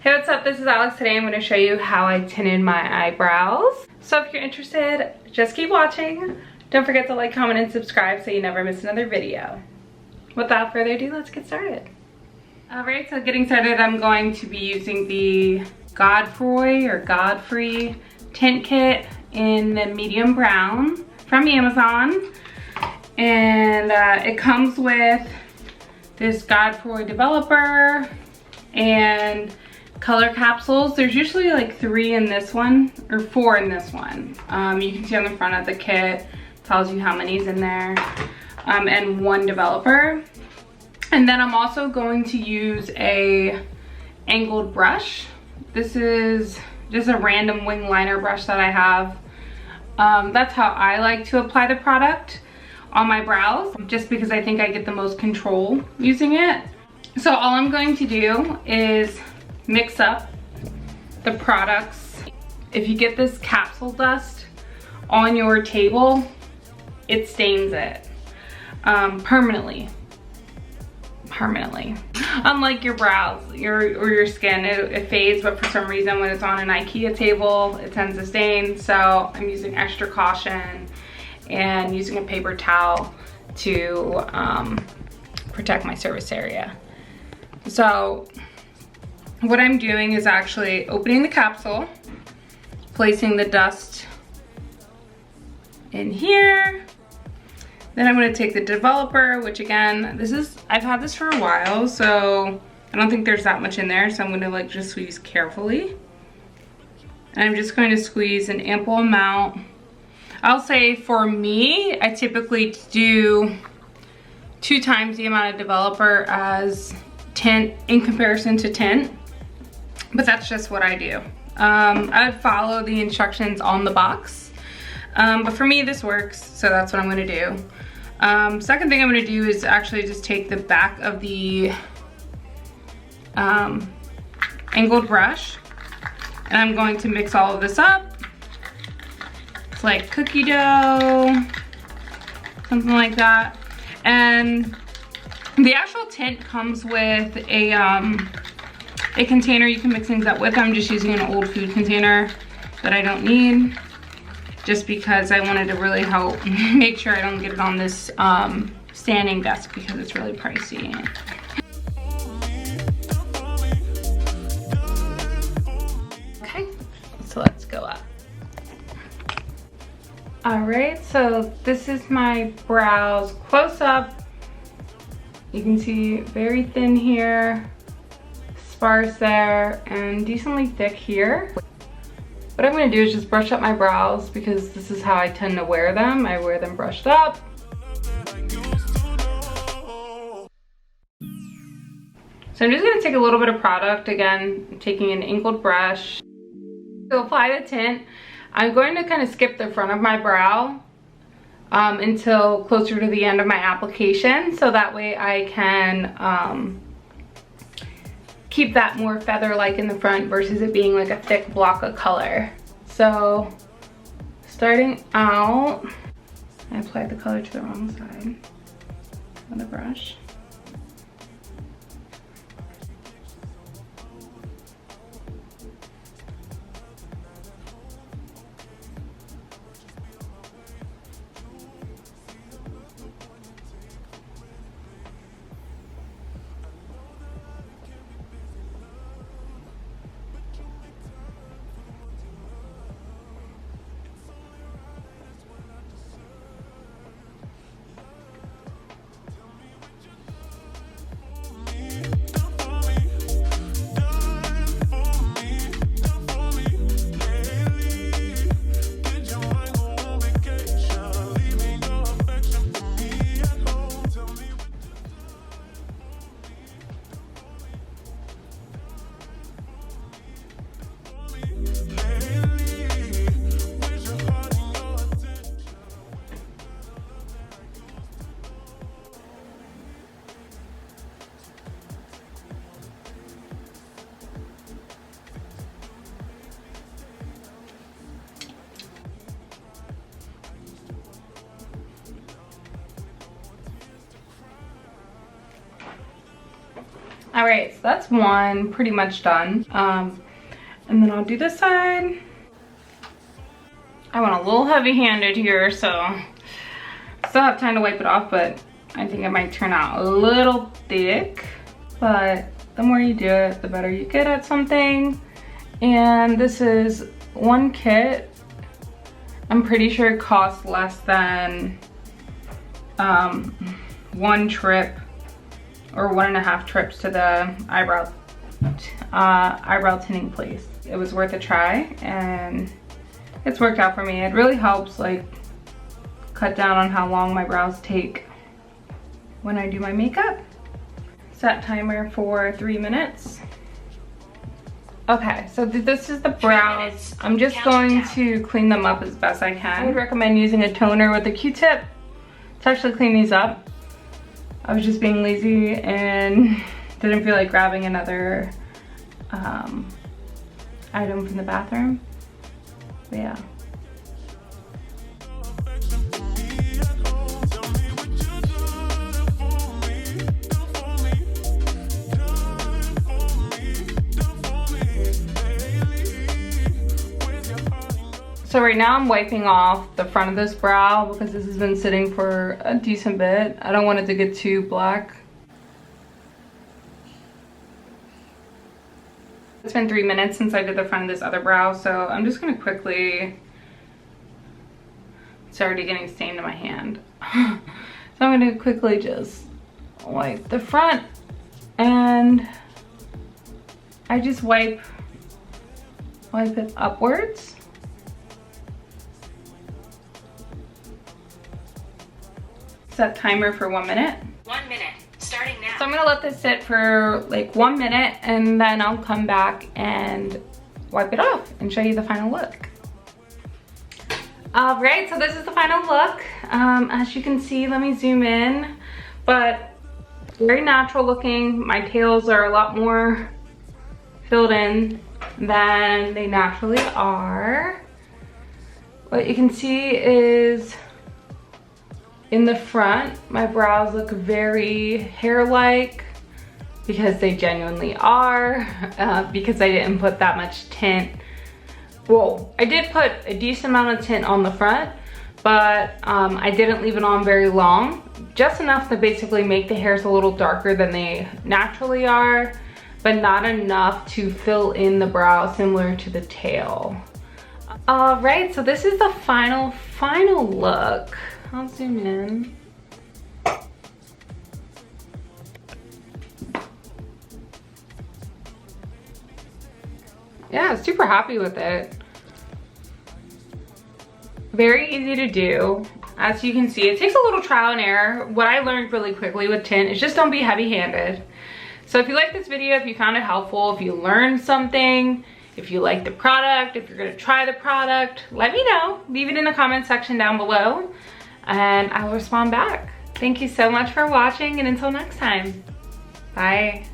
Hey, what's up? This is Alex. Today I'm going to show you how I tinted my eyebrows. So if you're interested, just keep watching. Don't forget to like, comment, and subscribe so you never miss another video. Without further ado, let's get started. Alright, so getting started, I'm going to be using the Godefroy tint kit in the medium brown from Amazon. And it comes with this Godefroy developer and color capsules. There's usually like 3 in this one or 4 in this one. You can see on the front of the kit, tells you how many's in there, and 1 developer. And then I'm also going to use a angled brush. This is just a random wing liner brush that I have. That's how I like to apply the product on my brows, just because I think I get the most control using it. So all I'm going to do is mix up the products. If you get this capsule dust on your table, it stains it permanently. Unlike your brows or your skin, it fades, but for some reason when it's on an IKEA table, it tends to stain. So I'm using extra caution and using a paper towel to protect my surface area. So what I'm doing is actually opening the capsule, placing the dust in here. Then I'm going to take the developer, which again, I've had this for a while, so I don't think there's that much in there, so I'm going to like just squeeze carefully. And I'm just going to squeeze an ample amount. I'll say for me, I typically do 2 times the amount of developer as tint in comparison to tint, but that's just what I do. I would follow the instructions on the box, but for me this works, so that's what I'm going to do. Second thing I'm going to do is actually just take the back of the angled brush, and I'm going to mix all of this up. It's like cookie dough, something like that. And the actual tint comes with a container you can mix things up with. I'm just using an old food container that I don't need, just because I wanted to really help make sure I don't get it on this standing desk because it's really pricey. Okay, so let's go up. All right, so this is my brows close up. You can see very thin here, sparse there, and decently thick here. What I'm going to do is just brush up my brows because this is how I tend to wear them. I wear them brushed up. So I'm just going to take a little bit of product. Again, I'm taking an angled brush. To apply the tint, I'm going to kind of skip the front of my brow until closer to the end of my application, so that way I can keep that more feather-like in the front versus it being like a thick block of color. So starting out, I applied the color to the wrong side of the brush. All right, so that's one pretty much done. And then I'll do this side. I went a little heavy-handed here, so still have time to wipe it off, but I think it might turn out a little thick. But the more you do it, the better you get at something. And this is one kit. I'm pretty sure it costs less than one trip or 1.5 trips to the eyebrow tinting place. It was worth a try, and it's worked out for me. It really helps like cut down on how long my brows take when I do my makeup. Set timer for 3 minutes. Okay, so this is the brows. I'm just going to clean them up as best I can. I would recommend using a toner with a Q-tip to actually clean these up. I was just being lazy and didn't feel like grabbing another item from the bathroom. But yeah. So right now I'm wiping off the front of this brow because this has been sitting for a decent bit. I don't want it to get too black. It's been 3 minutes since I did the front of this other brow, so I'm just gonna quickly, it's already getting stained in my hand. So I'm gonna quickly just wipe the front, and I just wipe it upwards. Set timer for 1 minute. 1 minute, starting now. So I'm gonna let this sit for like 1 minute, and then I'll come back and wipe it off and show you the final look. All right, so this is the final look. As you can see, let me zoom in, but very natural looking. My tails are a lot more filled in than they naturally are. What you can see is in the front, my brows look very hair-like because they genuinely are, because I didn't put that much tint. Well, I did put a decent amount of tint on the front, but I didn't leave it on very long, just enough to basically make the hairs a little darker than they naturally are, but not enough to fill in the brow similar to the tail. All right, so this is the final look. I'll zoom in. Yeah, super happy with it. Very easy to do. As you can see, it takes a little trial and error. What I learned really quickly with tint is just don't be heavy-handed. So if you like this video, if you found it helpful, if you learned something, if you like the product, if you're gonna try the product, let me know. Leave it in the comment section down below, and I will respond back. Thank you so much for watching, and until next time, bye.